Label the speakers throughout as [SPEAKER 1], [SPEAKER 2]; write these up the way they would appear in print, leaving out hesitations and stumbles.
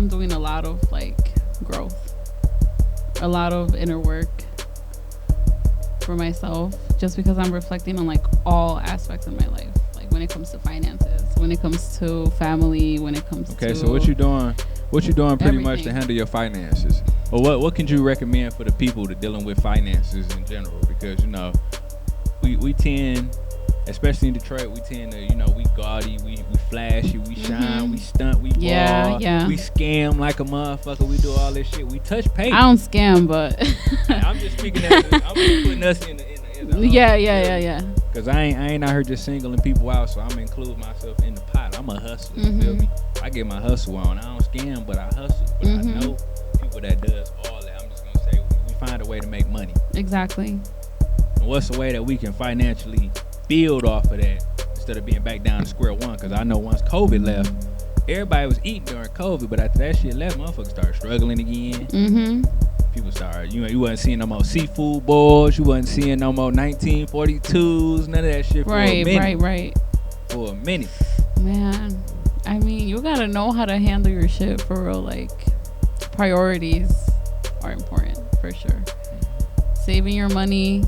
[SPEAKER 1] I'm doing a lot of like growth, a lot of inner work for myself, just because I'm reflecting on like all aspects of my life, like when it comes to finances, when it comes to family, when it comes to
[SPEAKER 2] so what you doing pretty much to
[SPEAKER 1] everything.
[SPEAKER 2] handle your finances, or what can you recommend for the people to dealing with finances in general? Because you know we tend, especially in Detroit, we tend to, you know, we gaudy, we flashy, we shine, we stunt, we ball, we scam like a motherfucker, we do all this shit, we touch paper.
[SPEAKER 1] I don't scam, but
[SPEAKER 2] I'm just speaking I'm just putting us in the
[SPEAKER 1] yeah.
[SPEAKER 2] Cause I ain't out here just singling people out, so I'm include myself in the pot. I'm a hustler, you feel me? I get my hustle on. I don't scam, but I hustle. But I know people that does all that. I'm just gonna say we find a way to make money.
[SPEAKER 1] Exactly.
[SPEAKER 2] And what's the way that we can financially build off of that instead of being back down to square one? Because I know once COVID left, everybody was eating during COVID, but after that shit left, motherfuckers started struggling again. People started, you wasn't seeing no more seafood boils, you wasn't seeing no more 1942s, none of that shit for a minute.
[SPEAKER 1] Right.
[SPEAKER 2] For a minute.
[SPEAKER 1] Man, I mean, you gotta know how to handle your shit for real. Like, priorities are important for sure. Saving your money.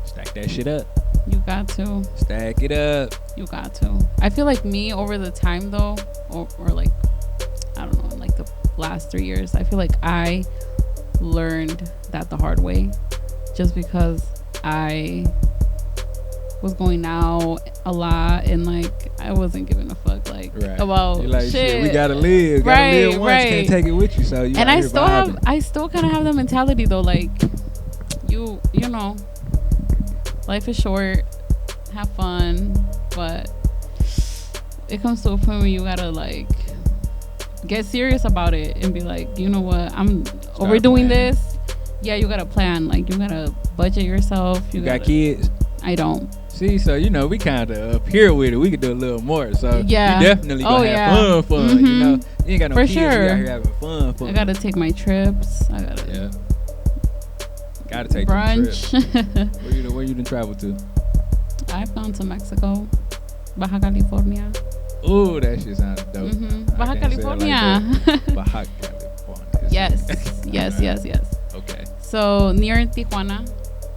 [SPEAKER 2] Stack that shit up.
[SPEAKER 1] You got to.
[SPEAKER 2] Stack it up.
[SPEAKER 1] You got to. I feel like me over the time though, or like, I don't know, in like the last 3 years, I feel like I learned that the hard way, just because I was going out a lot and like I wasn't giving a fuck like about
[SPEAKER 2] like,
[SPEAKER 1] shit.
[SPEAKER 2] We gotta live. Gotta live once. Can't take it with you. So you.
[SPEAKER 1] And I still kind of have the mentality though, like you know, life is short. Have fun, but it comes to a point where you gotta like get serious about it and be like, you know what, I'm overdoing this. Yeah, you gotta plan. Like, you gotta budget yourself. You
[SPEAKER 2] got kids?
[SPEAKER 1] I don't.
[SPEAKER 2] See, so you know, we kind of up here with it. We could do a little more. So
[SPEAKER 1] yeah,
[SPEAKER 2] you definitely gonna have fun. You know, you ain't got no
[SPEAKER 1] for
[SPEAKER 2] kids.
[SPEAKER 1] Sure.
[SPEAKER 2] You out here having fun.
[SPEAKER 1] I gotta take my trips. I gotta.
[SPEAKER 2] Gotta take
[SPEAKER 1] brunch.
[SPEAKER 2] Trips. Where you done travel to?
[SPEAKER 1] I've gone to Mexico, Baja California.
[SPEAKER 2] Ooh, that shit sounds dope.
[SPEAKER 1] Baja California.
[SPEAKER 2] Like Baja California.
[SPEAKER 1] Yes.
[SPEAKER 2] Okay.
[SPEAKER 1] So near Tijuana,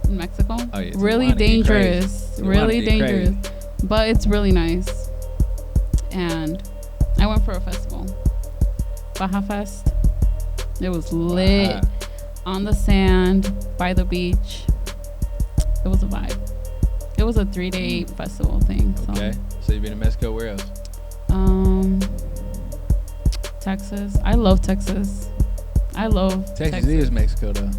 [SPEAKER 1] in Mexico.
[SPEAKER 2] Oh, yeah,
[SPEAKER 1] really
[SPEAKER 2] Tijuana
[SPEAKER 1] dangerous. Really dangerous.
[SPEAKER 2] Crazy.
[SPEAKER 1] But it's really nice. And I went for a festival. Baja Fest. It was lit. On the sand, by the beach. It was a vibe. It was a 3-day festival thing. So.
[SPEAKER 2] Okay. So you've been in Mexico, where else?
[SPEAKER 1] Texas. I love Texas.
[SPEAKER 2] Texas is Mexico though,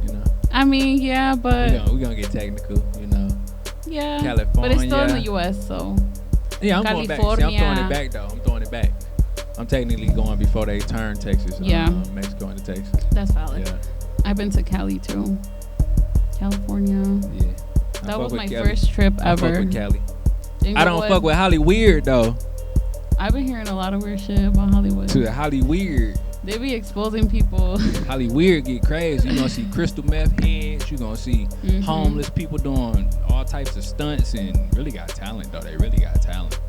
[SPEAKER 2] you know.
[SPEAKER 1] I mean, yeah, but
[SPEAKER 2] we're gonna get technical, you know.
[SPEAKER 1] Yeah.
[SPEAKER 2] California.
[SPEAKER 1] But it's still in the US, so.
[SPEAKER 2] Yeah, I'm going back. See, I'm throwing it back though. I'm throwing it back. I'm technically going before they turn Texas. Mexico into Texas.
[SPEAKER 1] That's valid.
[SPEAKER 2] Yeah.
[SPEAKER 1] I've been to Cali too. California.
[SPEAKER 2] Yeah.
[SPEAKER 1] That was my first trip ever.
[SPEAKER 2] I fuck with Cali.
[SPEAKER 1] I
[SPEAKER 2] don't fuck with Hollyweird though.
[SPEAKER 1] I've been hearing a lot of weird shit about Hollywood.
[SPEAKER 2] To the Hollyweird.
[SPEAKER 1] They be exposing people.
[SPEAKER 2] Hollyweird get crazy. You're gonna see crystal meth heads. You're gonna see homeless people doing all types of stunts and really got talent though. They really got talent.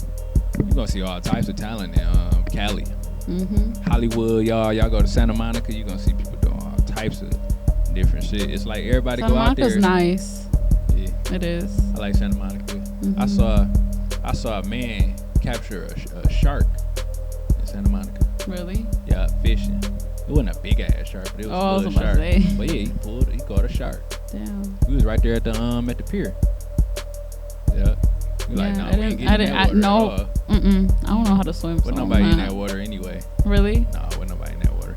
[SPEAKER 2] You're gonna see all types of talent in Cali. Hollywood, y'all go to Santa Monica, you're gonna see people doing all types of different shit. It's like everybody
[SPEAKER 1] Santa
[SPEAKER 2] go out there.
[SPEAKER 1] Santa Monica's nice.
[SPEAKER 2] Yeah.
[SPEAKER 1] It is.
[SPEAKER 2] I like Santa Monica. I saw a man capture a shark in Santa Monica.
[SPEAKER 1] Really?
[SPEAKER 2] Yeah, fishing. It wasn't a big ass shark, but it was a little shark. But yeah, he caught a shark.
[SPEAKER 1] Damn.
[SPEAKER 2] We was right there at the pier. Yeah.
[SPEAKER 1] I don't know how to swim.
[SPEAKER 2] Wasn't nobody in that water anyway.
[SPEAKER 1] Really?
[SPEAKER 2] No, wasn't nobody in that water.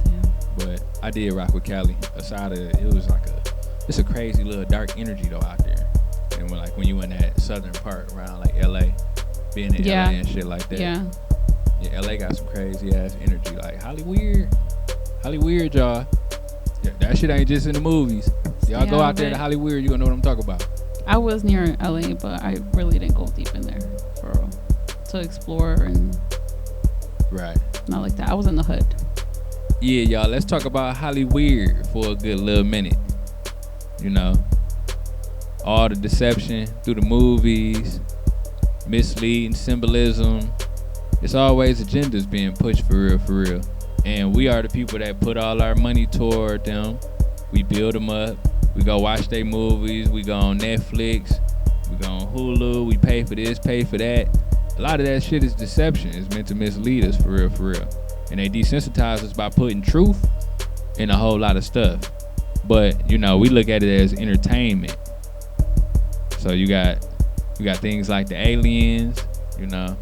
[SPEAKER 1] Damn.
[SPEAKER 2] But I did rock with Cali. Aside of it was like it's a crazy little dark energy though out there. And when you in that southern part around like LA, being in LA and shit like that.
[SPEAKER 1] Yeah.
[SPEAKER 2] Yeah, LA got some crazy ass energy. Like Hollyweird, y'all. Yeah, that shit ain't just in the movies. Y'all go out there to Hollyweird, you gonna know what I'm talking about.
[SPEAKER 1] I was near LA, but I really didn't go deep in there to explore and not like that. I was in the hood.
[SPEAKER 2] Yeah, y'all. Let's talk about Hollyweird for a good little minute. You know, all the deception through the movies, misleading symbolism, It's always agendas being pushed for real, for real. And we are the people that put all our money toward them. We build them up. We go watch their movies. We go on Netflix. We go on Hulu. We pay for this, pay for that. A lot of that shit is deception. It's meant to mislead us for real, for real. And they desensitize us by putting truth in a whole lot of stuff. But, you know, we look at it as entertainment. So you got things like the aliens, you know,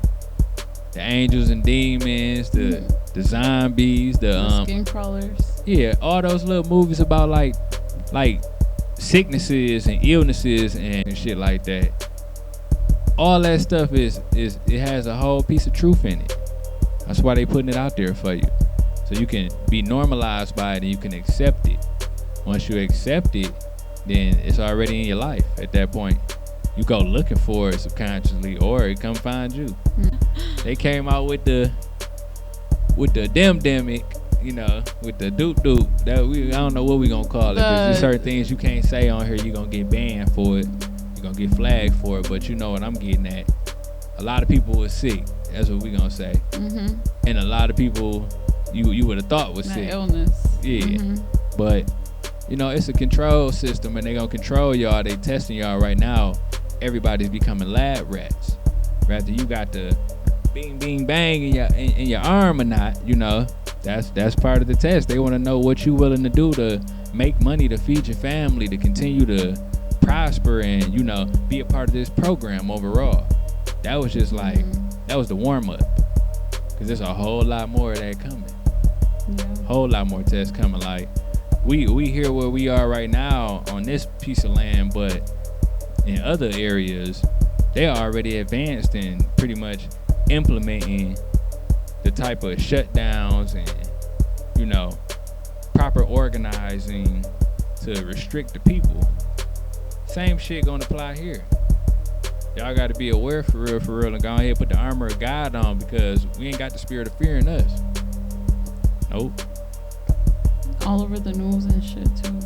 [SPEAKER 2] the angels and demons, the zombies, the
[SPEAKER 1] skin crawlers.
[SPEAKER 2] Yeah, all those little movies about like sicknesses and illnesses and shit like that. All that stuff is it has a whole piece of truth in it. That's why they putting it out there for you. So you can be normalized by it and you can accept it. Once you accept it, then it's already in your life at that point. You go looking for it subconsciously or it come find you. They came out with the Bandemic, you know, with the doop that I don't know what we gonna call it, because there's certain things you can't say on here. You're gonna get banned for it. You're gonna get flagged for it. But you know what I'm getting at. A lot of people were sick. That's what we gonna say. And a lot of people you would have thought was sick.
[SPEAKER 1] Illness.
[SPEAKER 2] Yeah. But you know, it's a control system and they gonna control y'all. They testing y'all right now. Everybody's becoming lab rats. Whether you got the bing bing bang in your arm or not, you know, that's part of the test. They want to know what you willing to do to make money, to feed your family, to continue to prosper and, you know, be a part of this program overall. That was just like, that was the warm up. Cause there's a whole lot more of that coming. Whole lot more tests coming. Like we here where we are right now on this piece of land, but in other areas, they are already advanced in pretty much implementing the type of shutdowns and, you know, proper organizing to restrict the people. Same shit gonna apply here. Y'all gotta be aware for real, and go ahead and put the armor of God on, because we ain't got the spirit of fear in us. Nope.
[SPEAKER 1] All over the news and shit too.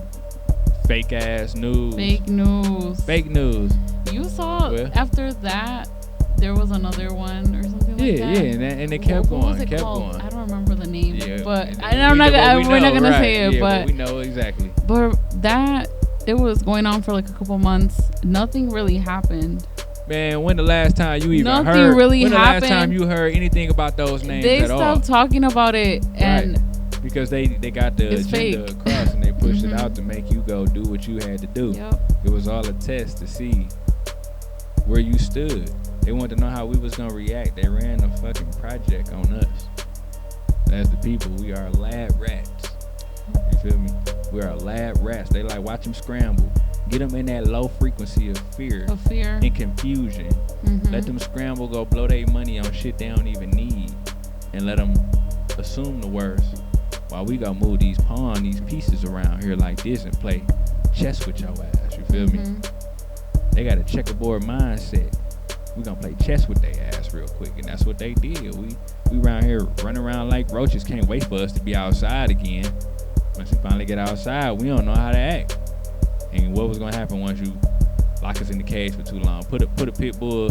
[SPEAKER 2] Fake ass news.
[SPEAKER 1] Fake news.
[SPEAKER 2] Fake news.
[SPEAKER 1] You saw after that there was another one or something like that.
[SPEAKER 2] Yeah, and it kept going,
[SPEAKER 1] was it
[SPEAKER 2] kept
[SPEAKER 1] called?
[SPEAKER 2] going.
[SPEAKER 1] I don't remember the name, but
[SPEAKER 2] we're not gonna
[SPEAKER 1] say it.
[SPEAKER 2] But we know exactly.
[SPEAKER 1] But that it was going on for like a couple months. Nothing really happened.
[SPEAKER 2] Man, when the last time you even
[SPEAKER 1] Nothing
[SPEAKER 2] heard?
[SPEAKER 1] Really
[SPEAKER 2] when the
[SPEAKER 1] happened.
[SPEAKER 2] last time you heard anything about those names
[SPEAKER 1] they
[SPEAKER 2] at all?
[SPEAKER 1] stopped talking about it, and
[SPEAKER 2] because they got the agenda
[SPEAKER 1] fake.
[SPEAKER 2] across and they pushed it out to make you go do what you had to do. It was all a test to see where you stood. They wanted to know how we was gonna react. They ran a fucking project on us. As the people, we are lab rats. You feel me? We are lab rats. They like watch them scramble. Get them in that low frequency of fear and confusion. Let them scramble, go blow their money on shit they don't even need, and let them assume the worst. While we gonna move these pieces around here like this and play chess with your ass. You feel me? They got a checkerboard mindset. We gonna play chess with their ass real quick, and that's what they did. We around here running around like roaches. Can't wait for us to be outside again. Once we finally get outside, we don't know how to act. And what was gonna happen once you lock us in the cage for too long? Put a pit bull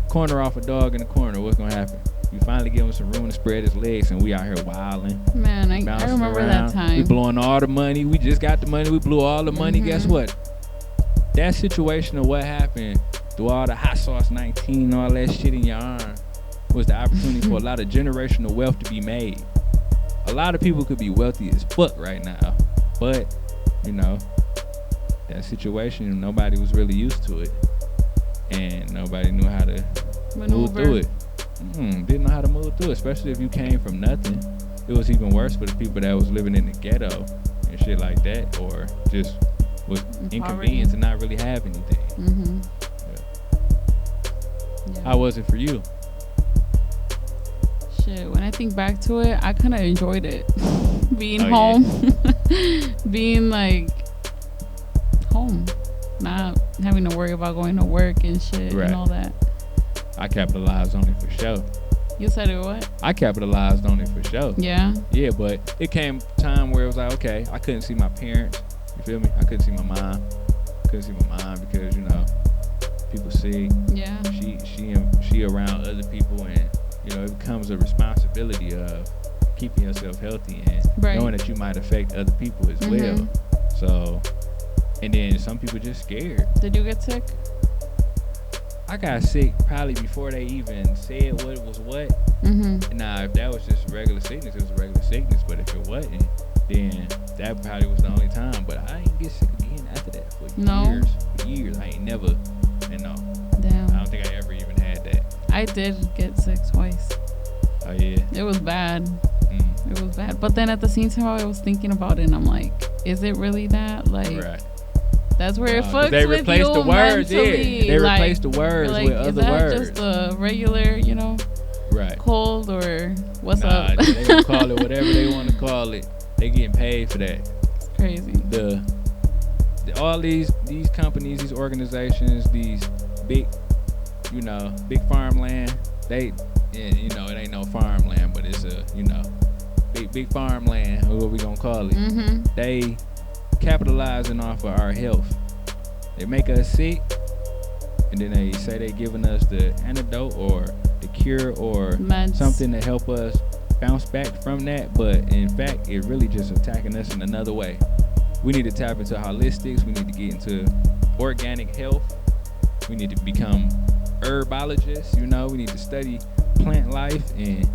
[SPEAKER 2] corner off a dog in the corner. What's gonna happen? You finally give him some room to spread his legs, and we out here wilding.
[SPEAKER 1] Man, I remember
[SPEAKER 2] around.
[SPEAKER 1] that time.
[SPEAKER 2] We blowing all the money. We just got the money. We blew all the money. Guess what? That situation of what happened through all the hot sauce 19, all that shit in your arm, was the opportunity for a lot of generational wealth to be made. A lot of people could be wealthy as fuck right now, but you know, that situation, nobody was really used to it, and nobody knew how to move through it. Didn't know how to move through it, especially if you came from nothing. It was even worse for the people that was living in the ghetto and shit like that, or just was inconvenienced to not really have anything. How was it for you?
[SPEAKER 1] Shit, when I think back to it, I kind of enjoyed it. Being home, being like home, not having to worry about going to work and shit and all that.
[SPEAKER 2] I capitalized on it for sure.
[SPEAKER 1] You said it what?
[SPEAKER 2] I capitalized on it for sure.
[SPEAKER 1] Yeah?
[SPEAKER 2] Yeah, but it came time where it was like, okay, I couldn't see my parents. You feel me? I couldn't see my mom. Couldn't see my mom because, you know, people see she around other people, and it becomes a responsibility of keeping yourself healthy and knowing that you might affect other people as well. So, and then some people just scared.
[SPEAKER 1] Did you get sick?
[SPEAKER 2] I got sick probably before they even said what it was what. Nah, if that was just regular sickness, it was a regular sickness. But if it wasn't, then that probably was the only time. But I ain't get sick again after that for years. For years. I ain't never,
[SPEAKER 1] Damn.
[SPEAKER 2] I don't think I ever even had that.
[SPEAKER 1] I did get sick twice.
[SPEAKER 2] Oh, yeah?
[SPEAKER 1] It was bad. It was bad. But then at the same time, I was thinking about it, and I'm like, is it really that? Like, that's where it fucks
[SPEAKER 2] they
[SPEAKER 1] with
[SPEAKER 2] replaced
[SPEAKER 1] you
[SPEAKER 2] the words,
[SPEAKER 1] mentally.
[SPEAKER 2] They replaced the words with other words.
[SPEAKER 1] Is that just a regular, cold, or what's up?
[SPEAKER 2] They gonna call it whatever they want to call it. They getting paid for that.
[SPEAKER 1] It's crazy.
[SPEAKER 2] All these companies, these organizations, these big, big farmland. It ain't no farmland, but it's a, big farmland, or what we gonna call it. They capitalizing off of our health. They make us sick, and then they say they giving us the antidote or the cure or
[SPEAKER 1] meds,
[SPEAKER 2] something to help us bounce back from that. But in fact, it really just attacking us in another way. We need to tap into holistics. We need to get into organic health. We need to become herbologists. We need to study plant life and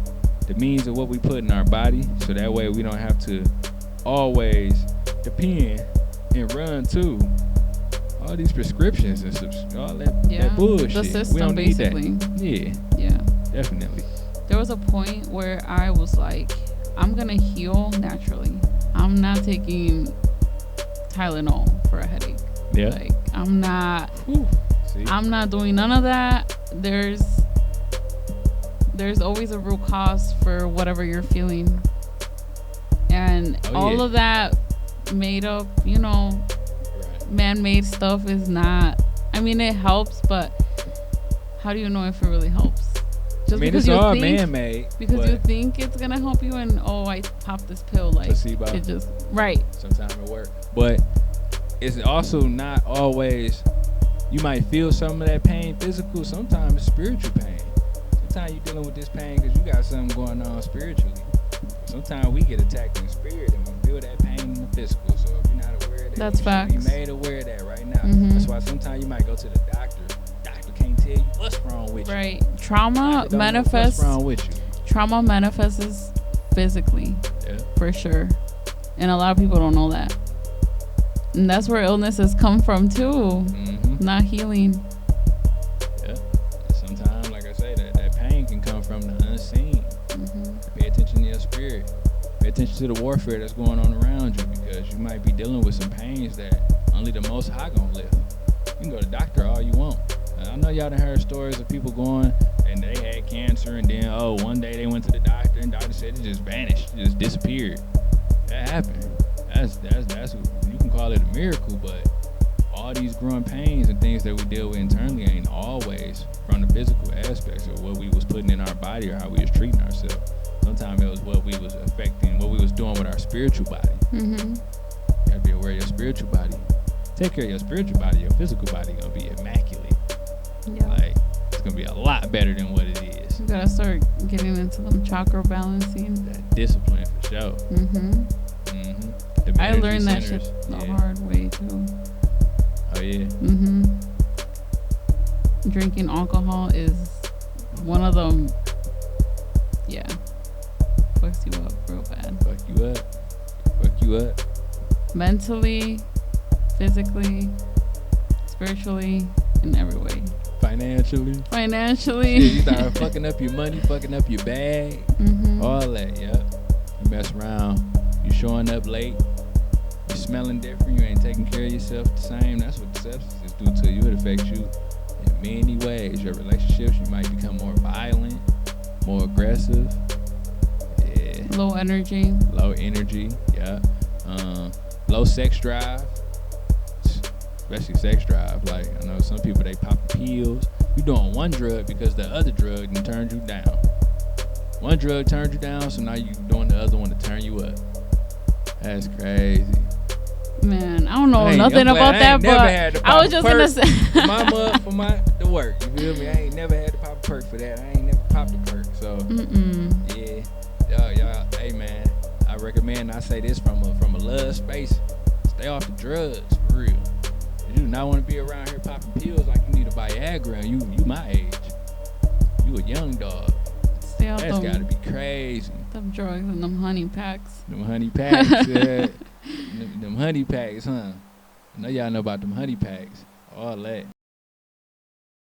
[SPEAKER 2] the means of what we put in our body, so that way we don't have to always depend and run to all these prescriptions and all that bullshit.
[SPEAKER 1] The system,
[SPEAKER 2] we don't
[SPEAKER 1] basically.
[SPEAKER 2] Need that. Yeah, definitely.
[SPEAKER 1] There was a point where I was like, I'm gonna heal naturally. I'm not taking Tylenol for a headache.
[SPEAKER 2] Yeah.
[SPEAKER 1] Like, I'm not doing none of that. There's always a root cause for whatever you're feeling. And all of that made up, man-made stuff is not, it helps, but how do you know if it really helps? Just because
[SPEAKER 2] it's all man-made.
[SPEAKER 1] Because you think it's going to help you, and I popped this pill, like,
[SPEAKER 2] placebo.
[SPEAKER 1] It just,
[SPEAKER 2] sometimes it works. But it's also not always, you might feel some of that pain physical, sometimes it's spiritual pain. Sometimes you're dealing with this pain because you got something going on spiritually. Sometimes we get attacked in spirit and we feel that pain in the physical. So if you're not aware of that,
[SPEAKER 1] that's facts.
[SPEAKER 2] Be made aware of that right now. That's why sometimes you might go to the doctor. Doctor can't tell you what's wrong with you.
[SPEAKER 1] Right. Trauma manifests.
[SPEAKER 2] What's wrong with you?
[SPEAKER 1] Trauma manifests physically, for sure. And a lot of people don't know that. And that's where illnesses come from too. Not healing.
[SPEAKER 2] Sometimes, like I say, that pain can come from the unseen. Pay attention to your spirit. Pay attention to the warfare that's going on around you, because you might be dealing with some pains that only the Most High gonna lift. You can go to the doctor all you want. I know y'all done heard stories of people going and they had cancer, and then one day they went to the doctor and doctor said it just vanished, it just disappeared. That happened. That's you can call it a miracle, but all these growing pains and things that we deal with internally ain't always from the physical aspects of what we was putting in our body or how we was treating ourselves. Sometimes it was what we was affecting, what we was doing with our spiritual body. You gotta be aware of your spiritual body. Take care of your spiritual body, your physical body gonna be immaculate. Like, it's gonna be a lot better than what it is.
[SPEAKER 1] You gotta start getting into them chakra balancing.
[SPEAKER 2] That discipline for sure.
[SPEAKER 1] I learned that shit the hard way too.
[SPEAKER 2] Oh yeah.
[SPEAKER 1] Drinking alcohol is one of them. Yeah. Fucks you up real bad.
[SPEAKER 2] Fuck you up.
[SPEAKER 1] Mentally, physically, spiritually, in every way.
[SPEAKER 2] Financially. You start fucking up your money, fucking up your bag, all that. You mess around, you showing up late, you smelling different, you ain't taking care of yourself the same. That's what the substances do to you. It affects you in many ways. Your relationships, you might become more violent, more aggressive.
[SPEAKER 1] Low energy.
[SPEAKER 2] Low sex drive. Especially sex drive. Like, I know some people, they pop pills. You doing one drug because the other drug done turned you down. One drug turned you down, so now you doing the other one to turn you up. That's crazy.
[SPEAKER 1] Man, I don't know nothing about that, but I was just gonna say
[SPEAKER 2] for the work. You feel me? I ain't never had to pop a perk for that. I ain't never popped a perk, so yeah, y'all. Hey man, I recommend. I say this from a love space. Stay off the drugs for real. You do not want to be around here popping pills like you need a Viagra. You my age. You a young dog.
[SPEAKER 1] Stay out.
[SPEAKER 2] That's gotta be crazy.
[SPEAKER 1] Them drugs and them honey packs.
[SPEAKER 2] Them honey packs, yeah. them honey packs, huh? I know y'all know about them honey packs. All that.